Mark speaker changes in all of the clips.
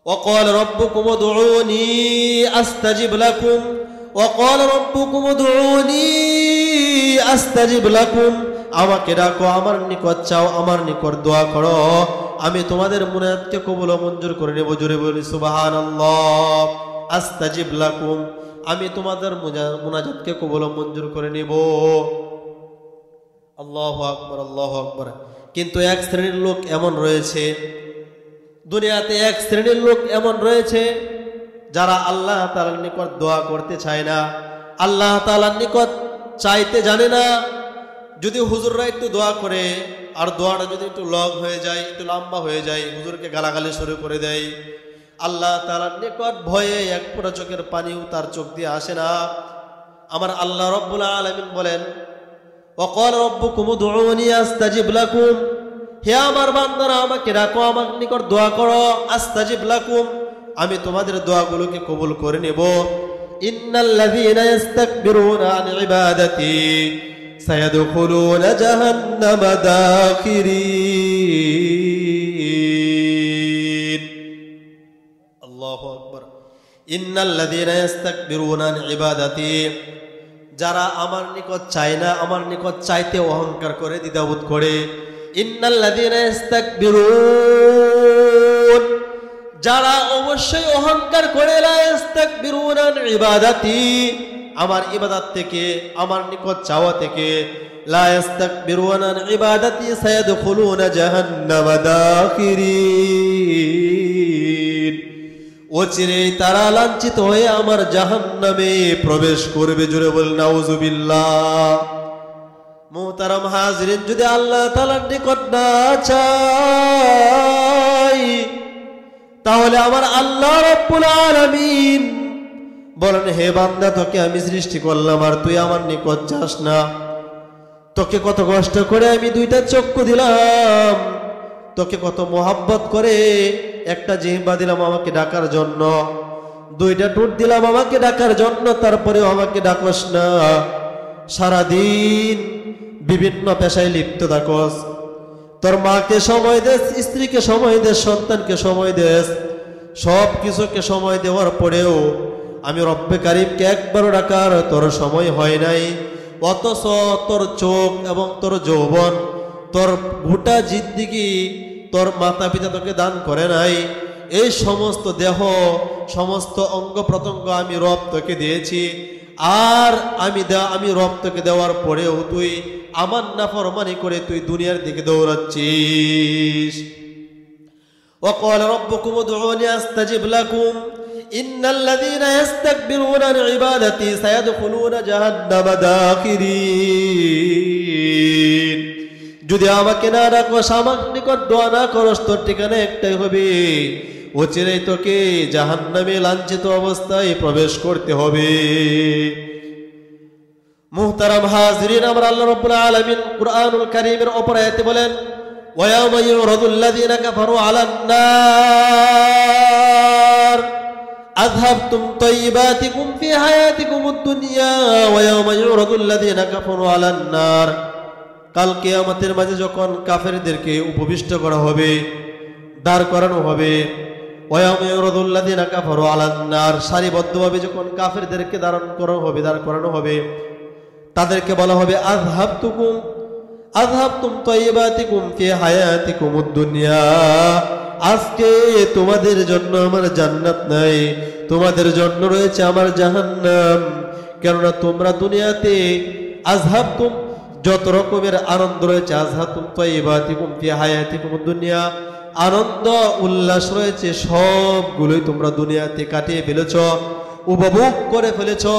Speaker 1: وقال ربكم ادعوني أستجب لكم وقال ربكم ادعوني أستجب لكم আমাকে ডাকো আমার নিকট চাও আমার নিকট দোয়া করো আমি তোমাদের মুনাজাতকে কবুল ও মঞ্জুর করে নেব জোরে বলি সুবহানাল্লাহ আস্তাজিব লাকুম আমি তোমাদের মুনাজাতকে কবুল ও মঞ্জুর করে নেব আল্লাহু আকবার কিন্তু এক শ্রেণীর লোক এমন রয়েছে দুনিয়াতে এক শ্রেণীর লোক এমন রয়েছে যারা আল্লাহ তাআলার নিকট দোয়া করতে চায় না আল্লাহ তাআলার নিকট চাইতে জানে না যদি হুজুররা একটু দোয়া করে আর দোয়াটা যদি একটু লং হয়ে যায় একটু লম্বা হয়ে যায় হুজুরকে গালাগালি শুরু করে দেয় আল্লাহ তাআলার নিকট ভয়ে এক ফোঁটা চোখের পানিও তার চোখ দিয়ে আসে না আমার আল্লাহ রাব্বুল আলামিন বলেন ওয়াকাল রাব্বুকুম উদউনি আস্তাজিব লাকুম হে আমার বান্দারা আমাকে ডাকো আমার নিকট দোয়া করো আস্তাজিব লাকুম আমি তোমাদের দোয়াগুলোকে কবুল করে নেব ইন্নাল্লাযীনা ইস্তাকবিরুনা আন ইবাদাতি সায়াদখুলুনা জাহান্নামা দাখিরিন আল্লাহু আকবার ইন্নাল্লাযীনা ইস্তাকবিরুনা আন ইবাদাতি যারা আমার নিকট চায় না আমার নিকট চাইতে অহংকার করে দ্বিধাবোধ করে ইন্নাল্লাযীনা ইস্তাকবিরুন যারা অবশ্যই অহংকার করে লা ইস্তাকবিরুনা আন ইবাদাতি আমার ইবাদত থেকে আমার নিকট চাওয়া থেকে লা ইস্তাকবিরুনা আন ইবাদাতি সায়াদখুলুনা জাহান্নামা দাখিরিন অচিরেই তারা লাঞ্ছিত হয়ে আমার জাহান্নামে প্রবেশ করবে জোরে বল নাউজুবিল্লাহ মুহতারাম হাজিরিন যদি আল্লাহ তাআলার নিকট না চাই তাহলে আমার আল্লাহ রাব্বুল আলামিন বলেন হে বান্দা তোকে আমি সৃষ্টি করলাম আর তুই আমার নিকট যাস না তোকে কত কষ্ট করে আমি দুইটা চক্ষু দিলাম তোকে কত মোহাব্বত করে একটা জিহ্বা দিলাম আমাকে ডাকার জন্য দুইটা ঠোঁট দিলাম আমাকে ডাকার জন্য তারপরেও আমাকে ডাকস না সারাদিন বিভিন্ন পেশায় লিপ্ত থাকস তোর মাকে সময় দেস স্ত্রীকে সময় দেস সন্তানকে সময় দেস সব কিছুকে সময় দেওয়ার পরেও আমি রব্বে কারিমকে একবারও ডাকার তোর সময় হয় নাই অথচ তোর চোখ এবং তোর যৌবন তোর গোটা জিন্দেগি তোর মাতা পিতা তোকে দান করে নাই এই সমস্ত দেহ সমস্ত অঙ্গ প্রত্যঙ্গ আমি রব তোকে দিয়েছি আর আমি রব তোকে দেওয়ার পরেও তুই আমার নাফরমানি করে তুই দুনিয়ার দিকে দৌড়াচ্ছিস ওয়াকাল রাব্বুকুম উদউনি আস্তাজিব লাকুম ইন্নাল্লাযীনা ইস্তাকবিরুনা আন ইবাদাতি সায়াদখুলুনা জাহান্নামা দাখিরিন যদি আমাকে না ডাকস আমার নিকট দোয়া না করস তোর ঠিকানা একটাই হবে অচিরেই তোকে জাহান্নামে লাঞ্ছিত অবস্থায় প্রবেশ করতে হবে মুহতারাম হাজিরিন আমার আল্লাহ রাব্বুল আলামিন কুরআনুল কারীমের অপর আয়াতে বলেন ওয়ায়াউমা ইউরাদুল্লাযীনা কাফারু আলান নার আযহাবতুম তাইয়্যিবাতিকুম ফি হায়াতিকুমুদ দুনিয়া ওয়ায়াউমা ইউরাদুল্লাযীনা কাফারু আলান নার কাল কিয়ামতের মাঝে যখন কাফেরদেরকে উপবিষ্ট করা হবে দাঁড় করানো হবে ওয়ায়াউমা ইউরাদুল্লাযীনা কাফারু আলান নার সারিবদ্ধভাবে যখন কাফেরদেরকে দাঁড় করানো হবে তাদেরকে বলা হবে আযহাবতুম তাইয়্যিবাতিকুম ফি হায়াতিকুমুদ দুনিয়া আজকে তোমাদের জন্য আমার জান্নাত নাই তোমাদের জন্য রয়েছে আমার জাহান্নাম কেননা তোমরা দুনিয়াতে আযহাবতুম যত রকমের আনন্দ রয়েছে আযহাবতুম তাইয়্যিবাতিকুম ফি হায়াতিকুমুদ দুনিয়া আনন্দ উল্লাস রয়েছে সবগুলোই তোমরা দুনিয়াতে কাটিয়ে ফেলেছো উপভোগ করে ফেলেছো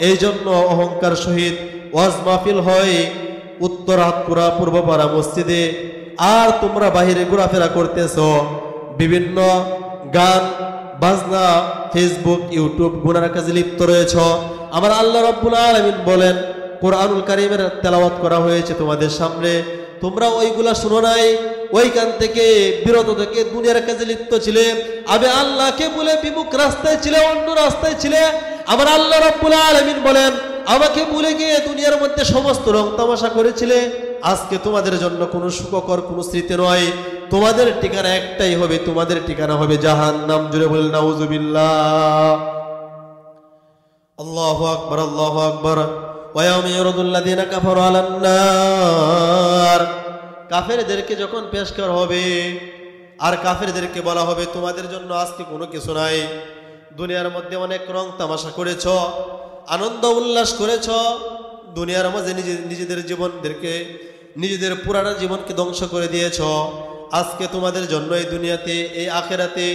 Speaker 1: এই জন্য অহংকার সহিত ওয়াজ মাহফিল হয় উত্তর হাতপুরা পূর্বপাড়া মসজিদে আর তোমরা বাহিরে ঘোরাফেরা করতেছো বিভিন্ন গান বাজনা ফেসবুক ইউটিউব গুনার কাজে লিপ্ত রয়েছো আমার আল্লাহ রাব্বুল আলামিন বলেন কুরআনুল কারীমের তেলাওয়াত করা হয়েছে তোমাদের সামনে তোমরা ওইগুলা শুনো নাই ওইখান থেকে বিরত থেকে দুনিয়ার কাজে লিপ্ত ছিলে আমি আল্লাহকে বলে বিমুখ রাস্তায় ছিলে অন্য রাস্তায় ছিলে আমার আল্লাহ রাব্বুল আলামিন বলেন আমাকে ভুলে গিয়ে দুনিয়ার মধ্যে সমস্ত রং তামাশা করেছিলে আজকে তোমাদের জন্য কোনো সুখকর কোনো স্মৃতি নয়, তোমাদের ঠিকানা একটাই হবে, তোমাদের ঠিকানা হবে জাহান্নাম। জুড়ে বলেন নাউজুবিল্লাহ। আল্লাহু আকবার, আল্লাহু আকবার। ওয়া ইয়াউমা ইউরাদুল্লাযীনা কাফারু আলান নার, কাফেরদেরকে যখন পেশ করা হবে আর কাফেরদেরকে বলা হবে তোমাদের জন্য আজকে কোনো কিছু নাই, দুনিয়ার মধ্যে অনেক রং তামাশা করেছ, আনন্দ উল্লাস করেছ, দুনিয়ার মাঝে নিজেদের জীবনদেরকে, নিজেদের পুরানো জীবনকে ধ্বংস করে দিয়েছ। আজকে তোমাদের জন্য এই দুনিয়াতে, এই আখেরাতে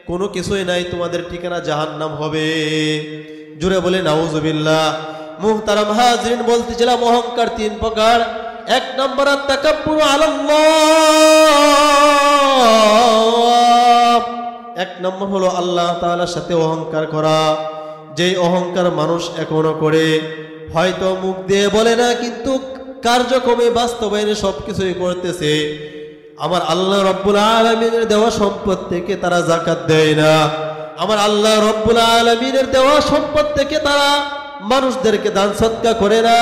Speaker 1: কোনো কিছুই নাই, তোমাদের ঠিকানা জাহান্নাম হবে। জুড়ে বলে নাউজুবিল্লাহ। মুহতারাম হাজরিন, বলতেছিলাম অহংকার তিন প্রকার। এক নম্বর আত-তাকাব্বুরু আলাল্লাহ, এক নম্বর হলো আল্লাহ তাআলার সাথে অহংকার করা। যেই অহংকার মানুষ এখনো করে, হয়তো মুখ দিয়ে বলে না কিন্তু কার্যক্রমে বাস্তবায়নে সবকিছুই করতেছে। আমার আল্লাহ রব্বুল আলামিনের দেওয়া সম্পদ থেকে তারা যাকাত দেয় না, আমার আল্লাহ রব্বুল আলামিনের দেওয়া সম্পদ থেকে তারা মানুষদেরকে দান সদকা করে না।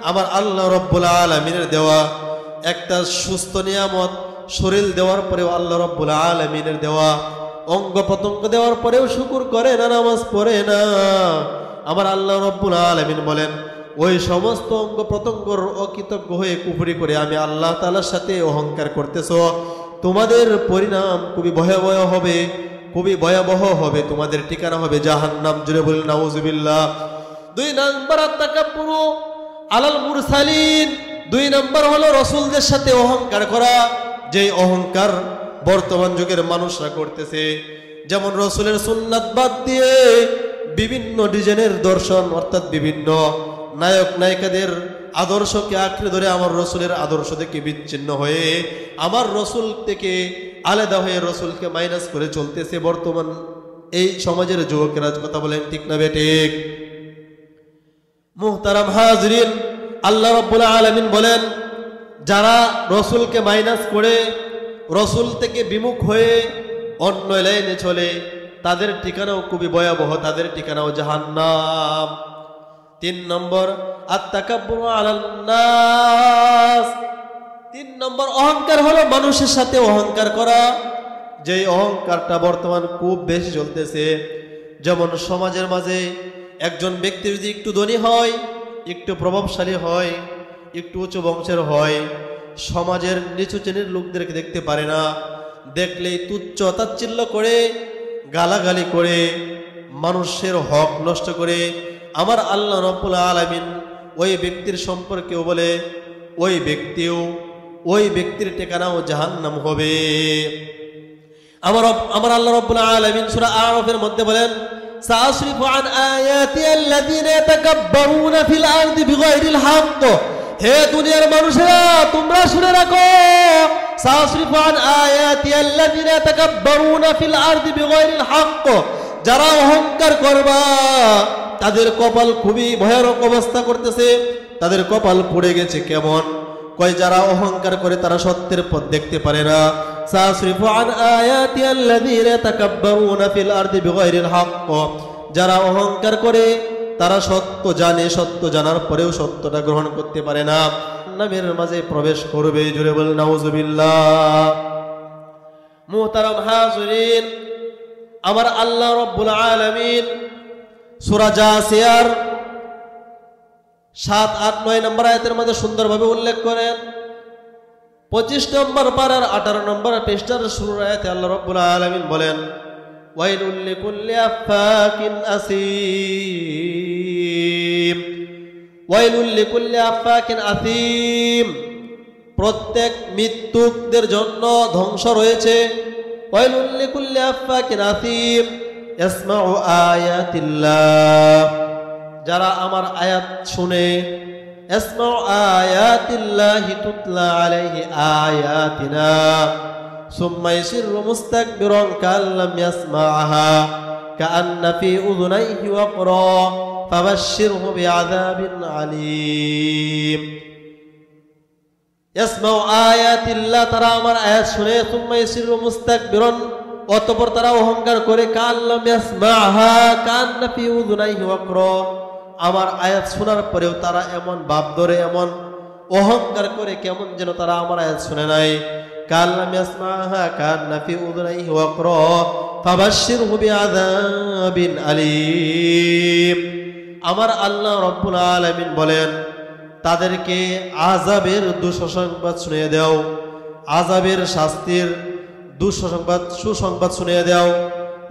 Speaker 1: আমার আল্লাহ রব্বুল আলামিনের দেওয়া একটা সুস্থ নিয়ামত, শরীর দেওয়ার পরেও আল্লাহ রব্বুল আলামিনের দেওয়া অঙ্গ প্রত্যঙ্গ দেওয়ার পরেও শুকর করে না, নামাজ পড়ে না। আমার আল্লাহ রব্বুল আলামিন বলেন, ওই সমস্ত অঙ্গ প্রত্যঙ্গর অকৃতজ্ঞ হয়ে কুফরি করে আমি আল্লাহ তাআলার সাথে অহংকার করতেছ, তোমাদের পরিণাম খুবই ভয়াবহ হবে, খুবই ভয়াবহ হবে, তোমাদের ঠিকানা হবে জাহান্নাম। জুড়ে বলেন নাউজুবিল্লাহ। দুই নম্বর আত-তাকাব্বুরু আলাল মুরসালিন, দুই নম্বর হলো রাসূলদের সাথে অহংকার করা। যেই অহংকার বর্তমান যুগের মানুষরা করতেছে, যেমন রাসূলের সুন্নাত বাদ দিয়ে বিভিন্ন ডিজাইনের দর্শন, অর্থাৎ বিভিন্ন নায়ক নায়িকাদের আদর্শকে আঁকড়ে ধরে আমার রাসূলের আদর্শ থেকে বিচ্ছিন্ন হয়ে, আমার রাসূল থেকে আলাদা হয়ে রাসূলকে মাইনাস করে চলতেছে বর্তমান এই সমাজের যুবকেরা। কথা বলেন ঠিক না বেঠিক? মুহতারাম হাজরিন, আল্লাহ রাব্বুল আলামিন বলেন, যারা রাসূলকে মাইনাস করে, রাসূল থেকে বিমুখ হয়ে অন্য লাইনে চলে, তাদের ঠিকানাও খুবই ভয়াবহ, তাদের ঠিকানাও জাহান্নাম। তিন নম্বর আত-তাকাব্বুরু আলান নাস, তিন নম্বর অহংকার হলো মানুষের সাথে অহংকার করা। যেই অহংকারটা বর্তমান খুব বেশি চলতেছে। যেমন সমাজের মাঝে একজন ব্যক্তি যদি একটু ধনী হয়, একটু প্রভাবশালী হয়, একটু উচ্চ বংশের হয়, সমাজের নিচু শ্রেণীর লোকদেরকে দেখতে পারে না, দেখলেই তুচ্ছ তাচ্ছিল্য করে, গালাগালি করে, মানুষের হক নষ্ট করে। আমার আল্লাহ রাব্বুল আলামিন ওই ব্যক্তির সম্পর্কেও বলে, ওই ব্যক্তির ঠিকানাও জাহান্নাম হবে। আমার আল্লাহ রাব্বুল আলামিন সূরা আরাফের মধ্যে বলেন, সাআসরিফু আন আয়াতি আল্লাযীনা ইয়াতাকাব্বারুনা ফিল আরদি বিগাইরিল হক। হে দুনিয়ার মানুষেরা, তোমরা শুনে রাখো, সাআসরিফু আন আয়াতি আল্লাযীনা ইয়াতাকাব্বারুনা ফিল আরদি বিগাইরিল হক, যারা অহংকার করবা তাদের কপাল খুবই ভয়ানক অবস্থা করতেছে, তাদের কপাল পড়ে গেছে। কেমন? কয় যারা অহংকার করে তারা সত্যের পথ দেখতে পারে না। সাআসরিফু আন আয়াতি আল্লাযীনা ইয়াতাকাব্বারুনা ফিল আরদি বিগাইরিল হক, যারা অহংকার করে তারা সত্য জানে, সত্য জানার পরেও সত্যটা গ্রহণ করতে পারে না, জাহান্নামের মাঝে প্রবেশ করবে। জুড়ে বলেন নাউজুবিল্লাহ। মুহতারাম হাজরিন, আমার আল্লাহ রাব্বুল আলামিন সূরা জাসিয়ার 7, 8, 9 নম্বর আয়াতের মধ্যে সুন্দরভাবে উল্লেখ করেন। 25 নম্বর পারার 18 নম্বর পৃষ্ঠার শুরুর আয়াতে আল্লাহ রাব্বুল আলামিন বলেন, ওয়াইলুল লিকুল্লি আফাকিন আসীম, ওয়াইলুল লিকুল্লি আফাকিন আসীম, প্রত্যেক মৃত্যুকদের জন্য ধ্বংস রয়েছে। ওয়াইলুল লিকুল্লি আফাকিন আসীম ইয়াসমাউ আয়াতিল্লাহ, যারা আমার আয়াত শুনে, ইয়াসমাউ আয়াতিল্লাহি তুতলা আলাইহি আয়াতিনা সুম্মা ইয়াসিরু মুস্তাকবিরান কাল্লাম ইয়াসমাআহা কাআন্না ফি উযুনাইহি ওয়াকরা ফাবাশশিরহু বিআযাবিন আলীম। ইয়াসমাউ আয়াতিল্লাহ, তারা আমার আয়াত শুনে, সুম্মা ইয়াসিরু মুস্তাকবিরান, অতঃপর তারা অহংকার করে, কাল্লাম ইয়াসমাআহা কাআন্না ফি উযুনাইহি ওয়াকরা, আমার আয়াত শোনার পরেও তারা এমন ভাব ধরে, এমন অহংকার করে কেমন যেন তারা আমার আয়াত শুনে নাই। কাল্লাম ইয়াসমাহা কান্না ফি উযুনাইহি ওয়াকরা ফাবাশশিরহু বিআযাবিন আলীম। আমার আল্লাহ রাব্বুল আলামিন বলেন, তাদেরকে আযাবের দুঃসংবাদ শুনিয়ে দাও, আযাবের শাস্তির সুসংবাদ শুনিয়ে দাও।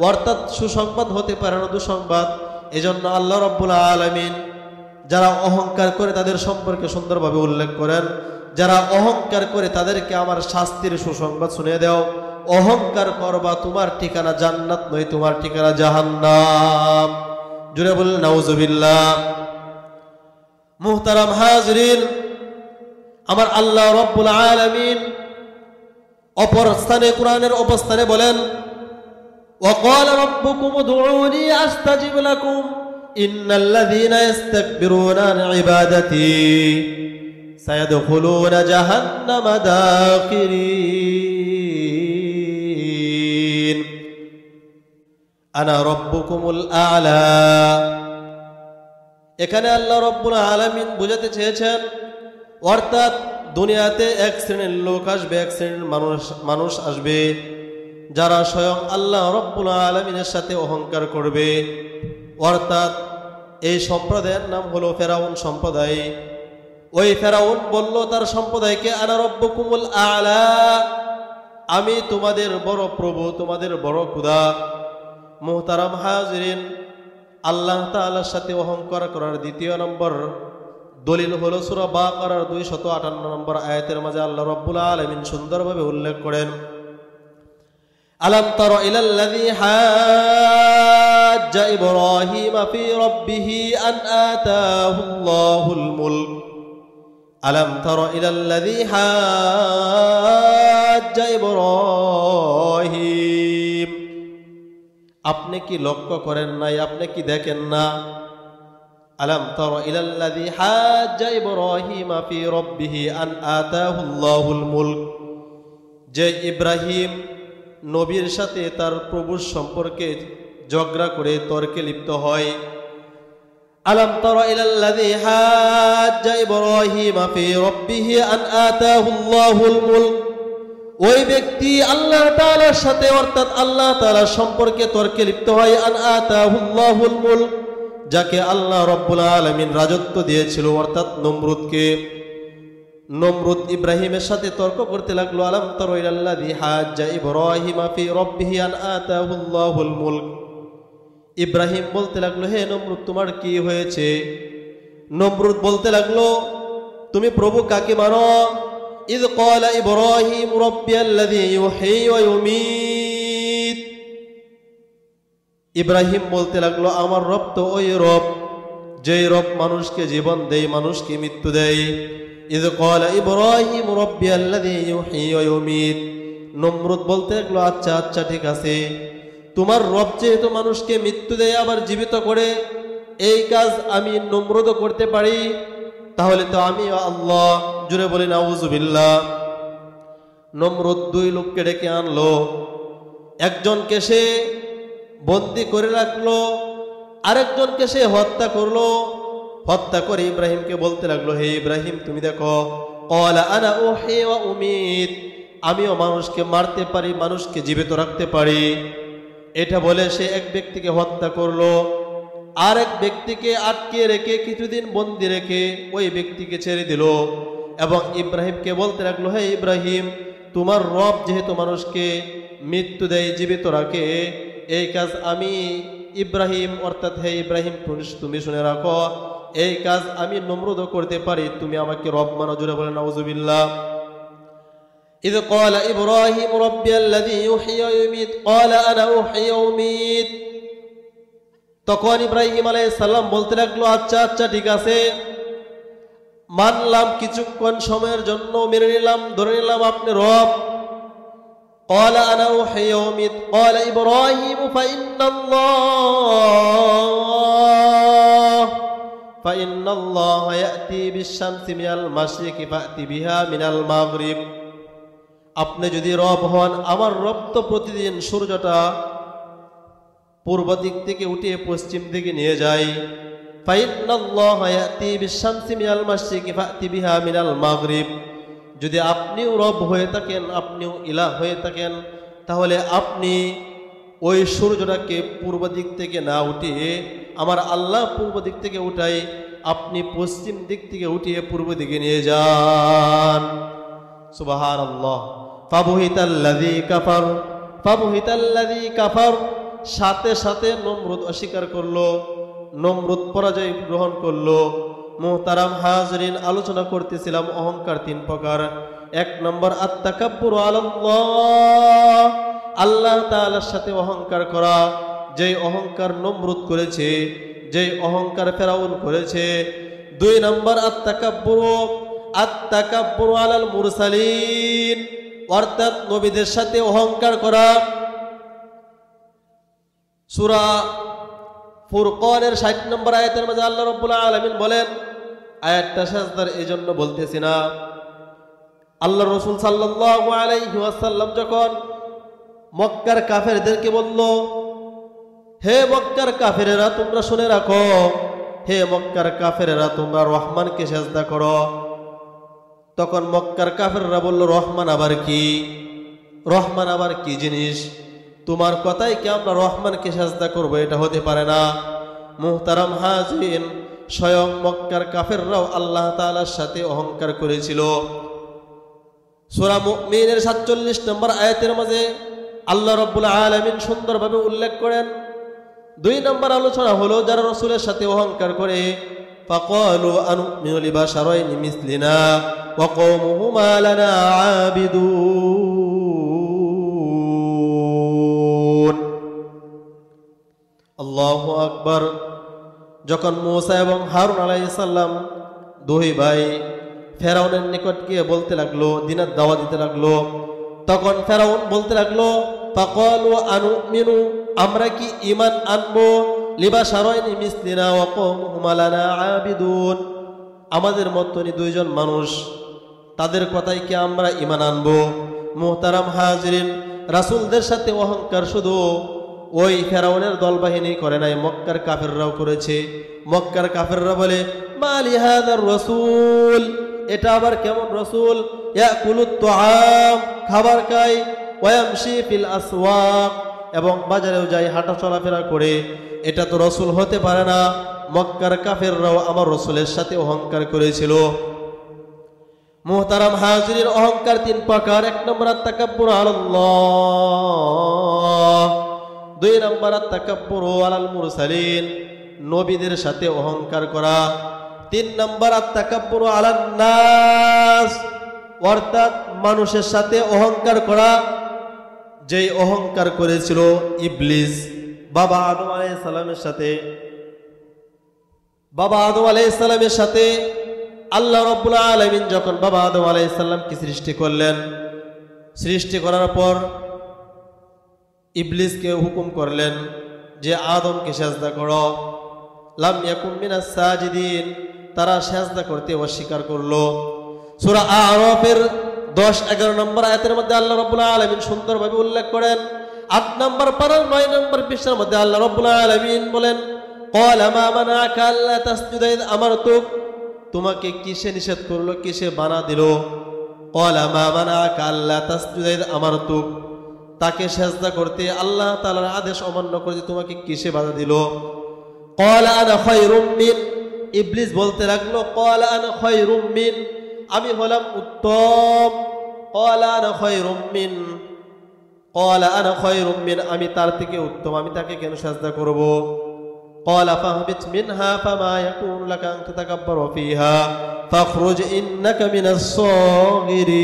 Speaker 1: অর্থাৎ সুসংবাদ হতে পারে না দুঃসংবাদ। এজন্য আল্লাহ রাব্বুল আলামিন যারা অহংকার করে তাদের সম্পর্কে সুন্দরভাবে উল্লেখ করেন, যারা অহংকার করে তাদেরকে আমার শাস্তির সুসংবাদ শুনিয়ে দাও। অহংকার করবা, তোমার ঠিকানা জান্নাত নয়, তোমার ঠিকানা জাহান্নাম। জুড়ে বললেন নাউজুবিল্লাহ। মুহতারাম হাজরিন, আমার আল্লাহ রাব্বুল আলামিন অপর স্থানে কোরআনের অবস্থানে বলেন, ওয়াকালা রাব্বুকুম উদউনি আস্তাজিব লাকুম ইন্নাল্লাযীনা ইস্তাকবিরুনা আন ইবাদাতি সায়াদখুলুনা জাহান্নামা দাখিরিন আনা রাব্বুকুমুল আ'লা। এখানে আল্লাহ রাব্বুল আলামিন বোঝাতে চেয়েছেন, অর্থাৎ দুনিয়াতে এক শ্রেণীর লোক আসবে, এক শ্রেণীর মানুষ আসবে যারা স্বয়ং আল্লাহ রাব্বুল আলামিনের সাথে অহংকার করবে। অর্থাৎ এই সম্প্রদায়ের নাম হলো ফেরাউন সম্প্রদায়। ওই ফেরাউন বলল তার সম্প্রদায়কে, আনা রাব্বুকুমুল আ'লা, আমি তোমাদের বড় প্রভু, তোমাদের বড় খোদা। মুহতারাম হাজিরিন, আল্লাহ তাআলার সাথে অহংকার করার দ্বিতীয় নম্বর দলিল হলো সূরা বাকারার 258 নম্বর আয়াতের মাঝে আল্লাহ রাব্বুল আলামিন সুন্দরভাবে উল্লেখ করেন, আলাম তারা ইলাল্লাযী হাজ্জা ইব্রাহিমা ফি রাব্বিহি আন আতাহুল্লাহুল মুলক। আলাম তারা ইলাল্লাযী হাজ্জা ইব্রাহিম, আপনি কি লক্ষ্য করেন নাই, আপনি কি দেখেন না? আলাম তারা ইলাল্লাযী হাজ্জা ইব্রাহিমা ফি রাব্বিহি আন আতাহুল্লাহুল মুলক, যে ইব্রাহিম নবীর সাথে তার প্রভুর সম্পর্কে ঝগড়া করে তর্কে লিপ্ত হয়। আলাম তারা ইলাল্লাযী হাজ্জা ইব্রাহিমা ফি রাব্বিহি আন আতাহুল্লাহুল মুলক, ওই ব্যক্তি আল্লাহ তাআলার সাথে অর্থাৎ আল্লাহ তাআলার সম্পর্কে তর্কে লিপ্ত হয়, আন আতাহুল্লাহুল মুলক, যাকে আল্লাহ রাব্বুল আলামিন রাজত্ব দিয়েছিল, অর্থাৎ নমরুদকে। নমরুদ ইব্রাহিমের সাথে তর্ক করতে লাগলো, আলাম তারা ইলাল্লাযী হাজ্জা ইব্রাহিমা ফি রাব্বিহি আন আতাহুল্লাহুল মুলক। ইব্রাহিম বলতে লাগলো, হে নমরুদ, তোমার কি হয়েছে? নমরুদ বলতে লাগলো, তুমি প্রভু কাকে মানো? ইয ক্বালা ইব্রাহিম রাব্বিয়াল্লাযী ইউহয়ী ওয়া ইউমীত। ইব্রাহিম বলতে লাগলো, আমার রব তো ওই রব, যেই রব মানুষকে জীবন দেয়, মানুষকে মৃত্যু দেয়। ইয ক্বালা ইব্রাহিম রাব্বিয়াল্লাযী ইউহয়ী ওয়া ইউমীত। নমরুদ বলতে লাগলো, আচ্ছা আচ্ছা ঠিক আছে, তোমার রব যেহেতু মানুষকে মৃত্যু দেয় আবার জীবিত করে, এই কাজ আমি নমরুদও করতে পারি, তাহলে তো আমি আল্লাহ। জুড়ে বলি নাউজুবিল্লাহ। নমরুদ দুই লোককে ডেকে আনলো, একজনকে সে বন্দী করে রাখলো, আরেকজনকে সে হত্যা করলো। হত্যা করে ইব্রাহিমকে বলতে লাগলো, হে ইব্রাহিম, তুমি দেখো, ক্বালা আনা উহয়ী ওয়া উমীত, আমিও মানুষকে মারতে পারি, মানুষকে জীবিত রাখতে পারি। এটা বলে সে এক ব্যক্তিকে হত্যা করলো, আর এক ব্যক্তিকে আটকে রেখে কিছুদিন বন্দী রেখে ওই ব্যক্তিকে ছেড়ে দিল এবং ইব্রাহিমকে বলতে লাগলো, হে ইব্রাহিম, তোমার রব যেহেতু মানুষকে মৃত্যু দেয়, জীবিত রাখে, এই কাজ আমি ইব্রাহিম অর্থাৎ হে ইব্রাহিম তুমি শুনে রাখো, এই কাজ আমি নমরুদও করতে পারি, তুমি আমাকে রব মানো। জুড়ে বলেন নাউজুবিল্লাহ। إذ قال إبراهيم ربي الذي يحيي ويميت قال أنا أحيي وأميت। তখন ইব্রাহিম আলাইহিস সালাম বলতে লাগলো, আচ্ছা আচ্ছা ঠিক আছে, মানলাম, কিছুক্ষণ সময়ের জন্য মেনে নিলাম, ধরে নিলাম আপনি রব। قال أنا أحيي وأميت قال إبراهيم فإن الله يأتي بالشمس من المشرق فأتي بها من المغرب। আপনি যদি রব হন, আমার রব তো প্রতিদিন সূর্যটা পূর্ব দিক থেকে উঠে পশ্চিম দিকে নিয়ে যায়। ফাইন্নাল্লাহা ইয়াতি বিশ-শামসি মিনাল মাশরিকি ফাতি বিহা মিনাল মাগরিব। যদি আপনিও রব হয়ে থাকেন, আপনিও ইলাহ হয়ে থাকেন, তাহলে আপনি ওই সূর্যটাকে পূর্ব দিক থেকে না উঠিয়ে, আমার আল্লাহ পূর্ব দিক থেকে উঠাই, আপনি পশ্চিম দিক থেকে উঠিয়ে পূর্ব দিকে নিয়ে যান। সুবহানাল্লাহ। ফাবুহিতাল্লাযী কাফার, ফাবুহিতাল্লাযী কাফার। সাথে সাথে নমরুদ অস্বীকার করলো, নমরুদ পরাজয় গ্রহণ করলো। মুহতারাম হাজরিন, আলোচনা করতেছিলাম অহংকার তিন প্রকার। এক নম্বর আত-তাকাব্বুরু আলাল্লাহ, আল্লাহ তাআলার সাথে অহংকার করা। যেই অহংকার নমরুদ করেছে, যেই অহংকার ফেরাউন করেছে। দুই নম্বর আত-তাকাব্বুরু আলাল মুরসালিন, অর্থাৎ নবীদের সাথে অহংকার করা। সূরা ফুরকানের 60 নম্বর আয়াতের মধ্যে আল্লাহ রাব্বুল আলামিন বলেন, আয়াতটা সাজদার এজন্য বলতেছি না, আল্লাহ রাসূল সাল্লাল্লাহু আলাইহি ওয়াসাল্লাম যখন মক্কার কাফেরদেরকে বলল, হে মক্কার কাফেরেরা তোমরা শুনে রাখো, হে মক্কার কাফেরেরা তোমরা রহমানকে সিজদা করো। তখন মক্কার কাফেররা বলল, রহমান আবার কি? রহমান আবার কি জিনিস? তোমার কথাই কি আমরা রহমানকে সিজদা করব? এটা হতে পারে না। মুহতারাম হাজিরিন, স্বয়ং মক্কার কাফেররাও আল্লাহ তাআলার সাথে অহংকার করেছিল। সূরা মুমিনের 47 নম্বর আয়াতের মাঝে আল্লাহ রাব্বুল আলামিন সুন্দরভাবে উল্লেখ করেন। দুই নম্বর আলোচনা হলো যারা রাসূলের সাথে অহংকার করে, ফাকালু আনুমিনু লিবাশারাইনি মিসলিনা ওয়া কওমুহুমা লানা আবিদুন। আল্লাহু আকবার। যখন মূসা এবং হারুন আলাইহিস সালাম দুই ভাই ফেরাউনের নিকট গিয়ে বলতে লাগলো, দ্বীনের দাওয়াত দিতে লাগলো, তখন ফেরাউন বলতে লাগলো, ফাকালু আনুমিনু, আমরা কি ঈমান আনবো, লিবাশারাইনি মিসলিনা ওয়া কওমুহুমা লানা আবিদুন, আমাদের মতনই দুইজন মানুষ, তাদের কথাই কি আমরা ঈমান আনবো? মুহতারাম হাজিরিন, রাসূলদের সাথে অহংকার শুধু ওই ফেরাউনের দলবাহিনী করে নাই, মক্কার কাফেররাও করেছে। মক্কার কাফেররা বলে, মালি হাযার রাসূল, এটা আবার কেমন রাসূল, ইয়াকুলুত তুআম, খাবার খায়, ওয়া ইয়ামশি ফিল আসওয়াক, এবং বাজারেও যায়, হাঁটা চলাফেরা করে, এটা তো রাসূল হতে পারে না। মক্কার কাফেররাও আমার রাসূলের সাথে অহংকার করেছিল। মুহতারাম হাজিরিন, অহংকার তিন প্রকার। এক নম্বর আত-তাকাব্বুরু আলাল্লাহ, দুই নম্বর আত-তাকাব্বুরু আলাল মুরসালিন, নবীদের সাথে অহংকার করা। তিন নম্বর আত-তাকাব্বুরু আলান নাস, অর্থাৎ মানুষের সাথে অহংকার করা। যেই অহংকার করেছিল ইবলিস বাবা আদম আলাইহিস সালামের সাথে, বাবা আদম আলাইহিস সালামের সাথে আল্লাহ রাব্বুল আলামিন যখন বাবা আদম আলাইহিস সালামকে সৃষ্টি করলেন, সৃষ্টি করার পর ইবলিসকে হুকুম করলেন যে আদমকে সিজদা করো। লাম ইয়াকুম মিনাস সাজিদিন, তারা সিজদা করতে অস্বীকার করলো। সূরা আরাফের 10-11 নম্বর আয়াতের মধ্যে আল্লাহ রাব্বুল আলামিন সুন্দরভাবে উল্লেখ করেন। 8 নম্বর পারার 9 নম্বর পৃষ্ঠার মধ্যে আল্লাহ রাব্বুল আলামিন বলেন, ক্বালা মা মানাআকা আল্লা তাসজুদা ইয আমারতুক, তোমাকে কিসে নিষেধ করলো, কিসে বানা দিল? ক্বালা মা মানাআকা আল্লা তাসজুদা ইয আমারতুক, তাকে সিজদা করতে আল্লাহ তাআলার আদেশ অমান্য করতে তোমাকে কিসে বাধা দিল? ক্বালা আনা খায়রুম মিন, ইবলিস বলতে লাগলো, ক্বালা আনা খায়রুম মিন, আমি হলাম উত্তম। ক্বালা আনা খায়রুম মিন, ক্বালা আনা খায়রুম মিন, আমি তার থেকে উত্তম, আমি তাকে কেন সিজদা করব? ক্বালা ফাহবিত মিনহা ফামা ইয়াকুনু লাকা আন তাতাকাব্বারা ফিহা ফাখরুজ ইন্নাকা মিনাস সাগিরিন।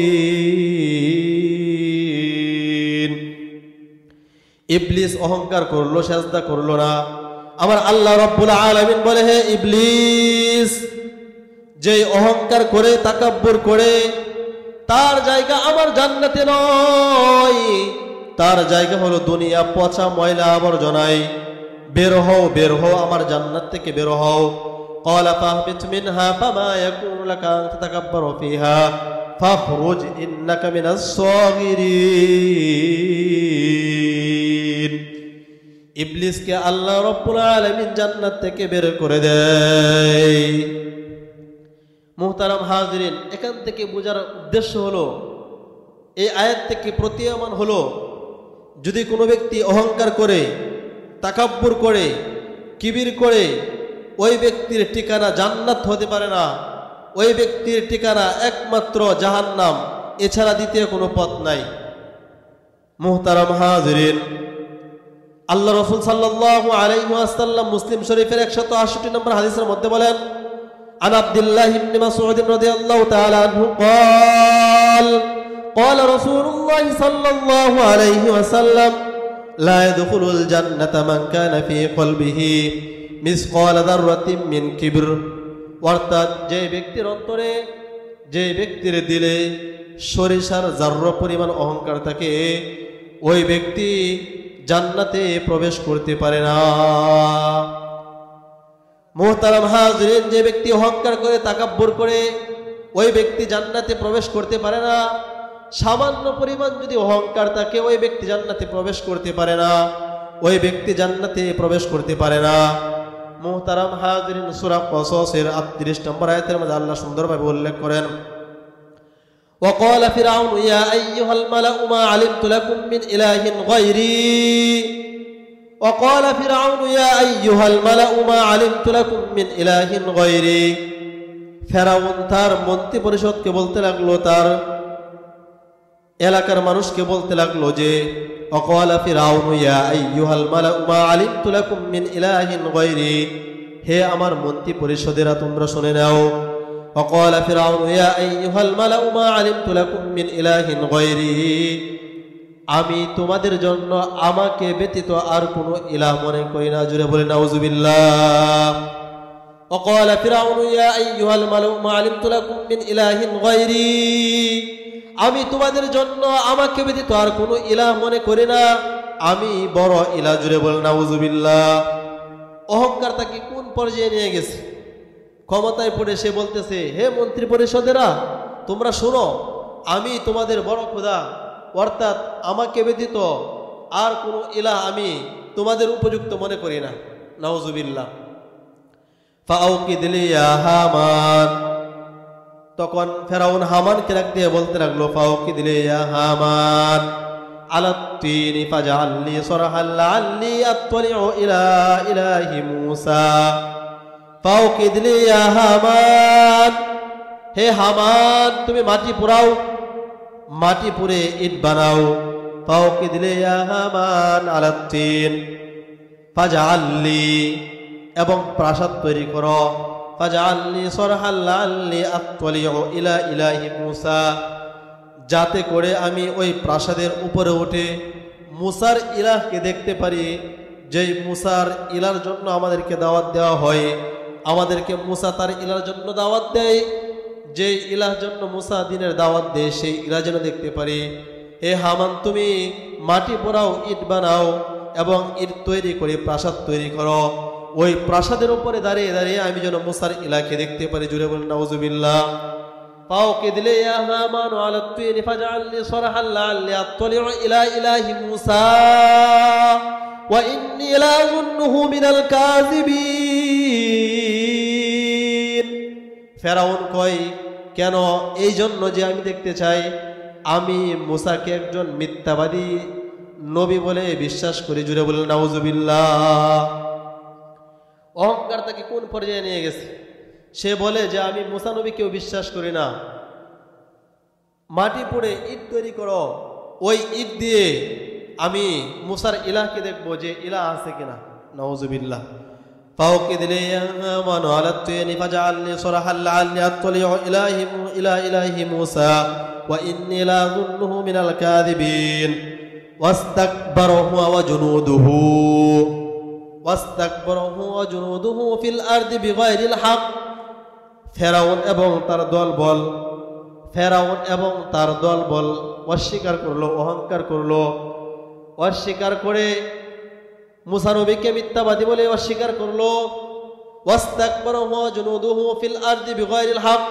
Speaker 1: ইবলিস অহংকার করলো, সিজদা করলো না। আমার আল্লাহ রাব্বুল আলামিন বলে, হে ইবলিস, যেই অহংকার করে, তাকাব্বুর করে, তার জায়গা আমার জান্নাতে নয়, তার জায়গা হলো দুনিয়া, পচা ময়লা আবর্জনায়। বের হও, বের হও, আমার জান্নাত থেকে বের হও। ক্বালা ফাহবিত মিনহা ফামা ইয়াকুনু লাকা আন তাতাকাব্বারা ফিহা ফাখরুজ ইন্নাকা মিনাস সাগিরিন। ইবলিসকে আল্লাহ রাব্বুল আলামিন জান্নাত থেকে বের করে দেয়। মুহতারাম হাজিরিন, এখান থেকে বোঝার উদ্দেশ্য হলো, এই আয়াত থেকে প্রতীয়মান হলো, যদি কোনো ব্যক্তি অহংকার করে, তাকাব্বুর করে, কিবির করে, ওই ব্যক্তির ঠিকানা জান্নাত হতে পারে না। ওই ব্যক্তির ঠিকানা একমাত্র জাহান্নাম, এছাড়া দ্বিতীয় কোনো পথ নাই। মুহতারাম হাজিরিন, আল্লাহ রাসূল সাল্লাল্লাহু আলাইহি ওয়াসাল্লাম মুসলিম শরীফের 168 নম্বর হাদিসের মধ্যে বলেন, আন আব্দুল্লাহ ইবনে মাসউদ রাদিয়াল্লাহু তাআলা আনহু قال قال رسول الله صلى الله عليه وسلم لا يدخل الجنة من كان في قلبه مثقال ذرة من كبر। অর্থাৎ যে ব্যক্তির অন্তরে, যে ব্যক্তির দিলে সরিষার যার্রা পরিমাণ অহংকার থাকে, ওই ব্যক্তি জান্নাতে প্রবেশ করতে পারে না। মুহতারাম হাজিরিন, যে ব্যক্তি অহংকার করে, তাকাব্বুর করে, ওই ব্যক্তি জান্নাতে প্রবেশ করতে পারে না। সামান্য পরিমাণ যদি অহংকার থাকে, ওই ব্যক্তি জান্নাতে প্রবেশ করতে পারে না। ওই ব্যক্তি জান্নাতে প্রবেশ করতে পারে না। মুহতারাম হাজিরিন, সূরা কসসের 38 নম্বর আয়াতের মধ্যে আল্লাহ সুন্দরভাবে উল্লেখ করেন, وقال فرعون يا أيها الملأ ما علمت لكم من إله غيري وقال فرعون يا أيها الملأ ما علمت لكم من إله غيري। ফেরাউন তার মন্ত্রী পরিষদকে বলতে লাগলো, তার এলাকার মানুষকে বলতে লাগলো যে وقال فرعون يا أيها الملأ ما علمت لكم من إله غيري, হে আমার মন্ত্রী পরিষদেরা তোমরা শুনে নাও। وقال فرعون يا أيها الملأ ما علمت لكم من إله غيري, আমি তোমাদের জন্য আমাকে ব্যতীত আর কোনো ইলাহ মনে করি না। জুড়ে বলে নাউজুবিল্লাহ। وقال فرعون يا أيها الملأ ما علمت لكم من إله غيري, আমি তোমাদের জন্য আমাকে ব্যতীত আর কোনো ইলাহ মনে করি না, আমি বড় ইলাহ। জুড়ে বলে নাউজুবিল্লাহ। অহংকার তাকে কোন পর্যায়ে নিয়ে গেছে? ক্ষমতায় পড়ে সে বলতেছে, হে মন্ত্রী পরিষদেরা তোমরা শোনো, আমি তোমাদের বড় খোদা, অর্থাৎ আমাকে ব্যতীত আর কোনো ইলাহ আমি তোমাদের উপযুক্ত মনে করি না। নাউজুবিল্লাহ। ফাআউকিদ লি ইয়া হামান, তখন ফেরাউন হামানকে ডাক দিয়ে বলতে লাগলো, ফাআউকিদ লি ইয়া হামান আলাত তিনি ফাজআলনি সরহাল লাআল্লি আত্তালিউ ইলা ইলাহি মূসা। ফাআউকিদ লি ইয়া হামান, হে হামান তুমি মাটি পোড়াও, মাটি পুড়ে ইট বানাও। ফাআউকিদ লি ইয়া হামান আলাত তিন ফাজআলনি, এবং প্রাসাদ তৈরি করো। ফাজআলনি সরহাল লাআল্লি আত্তালিউ ইলা ইলাহি মূসা, যাতে করে আমি ওই প্রাসাদের উপরে উঠে মূসার ইলাহকে দেখতে পারি, যেই মূসার ইলার জন্য আমাদেরকে দাওয়াত দেওয়া হয়। আমাদেরকে মূসা তার ইলার জন্য দাওয়াত দেয়, যেই ইলার জন্য মূসা দিনের দাওয়াত দেয়, সেই ইলাহ যেন দেখতে পারি। হে হামান তুমি মাটি পোড়াও, ইট বানাও এবং ইট তৈরি করে প্রাসাদ তৈরি করো। ওই প্রাসাদের উপরে দাঁড়িয়ে দাঁড়িয়ে আমি যেন মূসার ইলাহকে দেখতে পারি। জুড়ে বলেন নাউজুবিল্লাহ। ফাআউকিদ লি ইয়া হামান আলাত তিনি ফাজআলনি সরহাল লাআল্লি আত্তালিউ ইলা ইলাহি মূসা ওয়া ইন্নী লা আযুন্নুহু মিনাল কাযিবিন। ফেরাউন কয়, কেন? এই জন্য যে আমি দেখতে চাই, আমি মূসাকে একজন মিথ্যাবাদী নবী বলে বিশ্বাস করি। জুড়ে বলেন নাউজুবিল্লাহ। অহংকার তাকে কোন পর্যায়ে নিয়ে গেছে? সে বলে যে আমি মূসা নবীকেও বিশ্বাস করি না। মাটি পুড়ে ইট তৈরি করো, ওই ইট দিয়ে আমি মূসার ইলাহকে দেখবো যে ইলাহ আছে কিনা। নাউজুবিল্লাহ। ফাআউকিদ লি ইয়া হামান আলাত তিনি ফাজআলনি সরহাল লাআল্লি আত্তালিউ ইলা ইলাহি মূসা ওয়া ইন্নী লা আযুন্নুহু মিনাল কাযিবিন। ওয়াস্তাকবারা হুয়া ওয়া জুনুদুহু ফিল আরদি বিগাইরিল হক। ফেরাউন এবং তার দলবল অস্বীকার করলো, অহংকার করলো। অস্বীকার করে মূসা নবীকে মিথ্যাবাদী বলে অস্বীকার করলো। ওয়াস্তাকবারা হুয়া জুনুদুহু ফিল আরদি বিগাইরিল হক।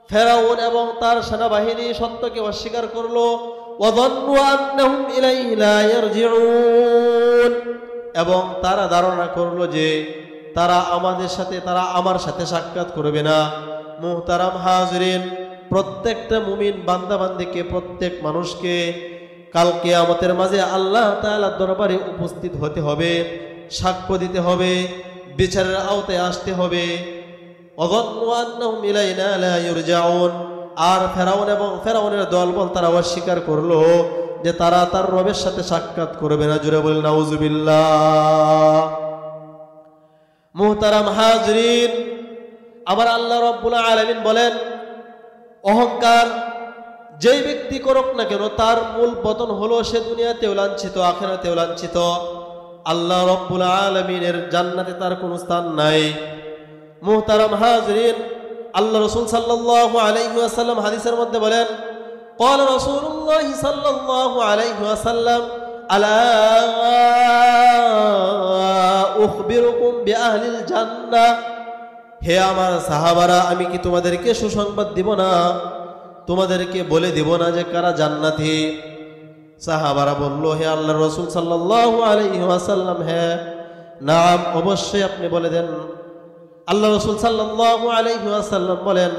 Speaker 1: ফেরাউন এবং তার সেনাবাহিনী সত্যকে অস্বীকার করলো। ওয়াযান্নু আন্নাহুম ইলাইহি লা ইয়ারজিউন। এবং তারা ধারণা করলো যে তারা আমার সাথে সাক্ষাৎ করবে না। মুহতারাম হাজরিন, প্রত্যেকটা মুমিন বান্দাবান্দিকে, প্রত্যেক মানুষকে কাল কিয়ামতের মাঝে আল্লাহ তাআলার দরবারে উপস্থিত হতে হবে, সাক্ষ্য দিতে হবে, বিচারের আওতায় আসতে হবে। ওয়াযান্নু আন্নাহুম ইলাইনা লা ইরজাউন। আর ফেরাউনের দলবল তারা অস্বীকার করলো যে তারা তার রবের সাথে সাক্ষাৎ করবে না। জুড়ে বলেন নাউজুবিল্লাহ। মুহতারাম হাজরিন, আবার আল্লাহ রাব্বুল আলামিন বলেন, অহংকার যেই ব্যক্তি করুক না কেন তার মূল পতন হলো সে দুনিয়াতেও লাঞ্ছিত, আখিরাতেও লাঞ্ছিত। আল্লাহ রাব্বুল আলামিনের জান্নাতে তার কোনো স্থান নাই। মুহতারাম হাজরিন, আল্লাহ রাসূল সাল্লাল্লাহু আলাইহি ওয়াসাল্লাম হাদিসের মধ্যে বলেন, ক্বালা রাসূলুল্লাহ সাল্লাল্লাহু আলাইহি ওয়াসাল্লাম, আলা উখবিরুকুম বিআহলিল জান্নাহ। হে আমার সাহাবারা, আমি কি তোমাদেরকে সুসংবাদ দিব না, তোমাদেরকে বলে দিব না যে কারা জান্নাতি? সাহাবারা বলল, হে আল্লাহর রাসূল সাল্লাল্লাহু আলাইহি ওয়াসাল্লাম, হ্যাঁ, নাম, অবশ্যই আপনি বলে দেন। আল্লাহ রাসূল সাল্লাল্লাহু আলাইহি ওয়াসাল্লাম বলেন,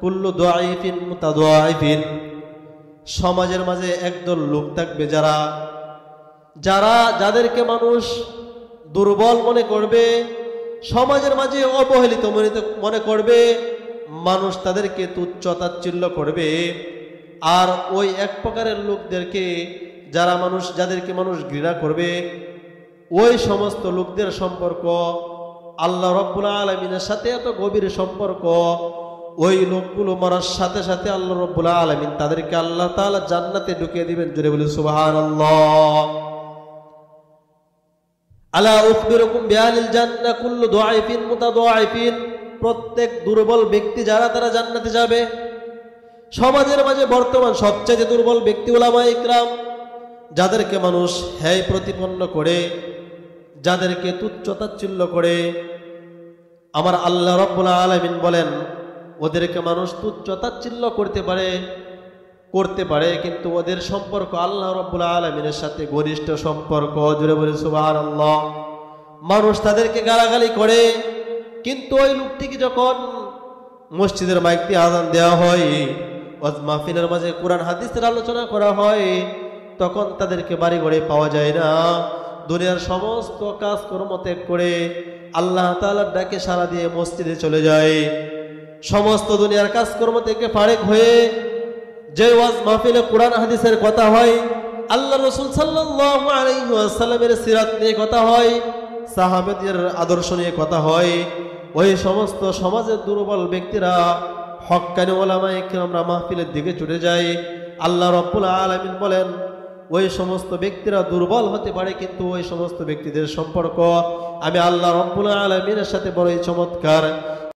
Speaker 1: কুল্লু দাঈফিন মুতাদাঈফিন। সমাজের মাঝে একদল লোক থাকবে যাদেরকে মানুষ দুর্বল মনে করবে, সমাজের মাঝে অবহেলিত মনে করবে, মানুষ তাদেরকে তুচ্ছ তাচ্ছিল্য করবে। আর ওই এক প্রকারের লোকদেরকে যাদেরকে মানুষ ঘৃণা করবে, ওই সমস্ত লোকদের সম্পর্ক আল্লাহ রাব্বুল আলামিনের সাথে এত গভীর সম্পর্ক, ওই লোকগুলো মরার সাথে সাথে আল্লাহ রাব্বুল আলামিন তাদেরকে আল্লাহ তাআলা জান্নাতে ঢুকিয়ে দিবেন। জোরে বলি সুবহানাল্লাহ। আলা উখবিরুকুম বিআহলিল জান্নাহ কুল্লু দাঈফিন মুতাদাঈফিন। প্রত্যেক দুর্বল ব্যক্তি যারা, তারা জান্নাতে যাবে। সমাজের মাঝে বর্তমান সবচেয়ে দুর্বল ব্যক্তি উলামায়ে ইকরাম, যাদেরকে মানুষ হেয় প্রতিপন্ন করে, যাদেরকে তুচ্ছ তাচ্ছিল্য করে। আমার আল্লাহ রাব্বুল আলামিন বলেন, ওদেরকে মানুষ তুচ্ছ তাচ্ছিল্য করতে পারে, কিন্তু ওদের সম্পর্ক আল্লাহ রাব্বুল আলামিনের সাথে ঘনিষ্ঠ সম্পর্ক। জুড়ে বলি সুবহানাল্লাহ। মানুষ তাদেরকে গালাগালি করে, কিন্তু ওই লোকটিকে যখন মসজিদের মাইক দিয়ে আযান দেওয়া হয়, ওয়াজ মাহফিলের মাঝে কোরআন হাদিসের আলোচনা করা হয়, তখন তাদেরকে বাড়ি ঘরে পাওয়া যায় না। দুনিয়ার সমস্ত কাজকর্ম ত্যাগ করে আল্লাহ তাআলার ডাকে সাড়া দিয়ে মসজিদে চলে যায়। সমস্ত দুনিয়ার কাজকর্ম থেকে ফারেক হয়ে যে ওয়াজ মাহফিলে কোরআন হাদিসের কথা হয়, আল্লাহ রাসূল সাল্লাল্লাহু আলাইহি ওয়াসাল্লামের সিরাত নিয়ে কথা হয়, সাহাবাদের আদর্শ নিয়ে কথা হয়, ওই সমস্ত সমাজের দুর্বল ব্যক্তিরা, হক্কানি উলামায়ে কিরামরা মাহফিলের দিকে ছুটে যায়। আল্লাহ রাব্বুল আলামিন বলেন, ওই সমস্ত ব্যক্তিরা দুর্বল হতে পারে, কিন্তু ওই সমস্ত ব্যক্তিদের সম্পর্ক আমি আল্লাহ রাব্বুল আলামিনের সাথে বড়ই চমৎকার।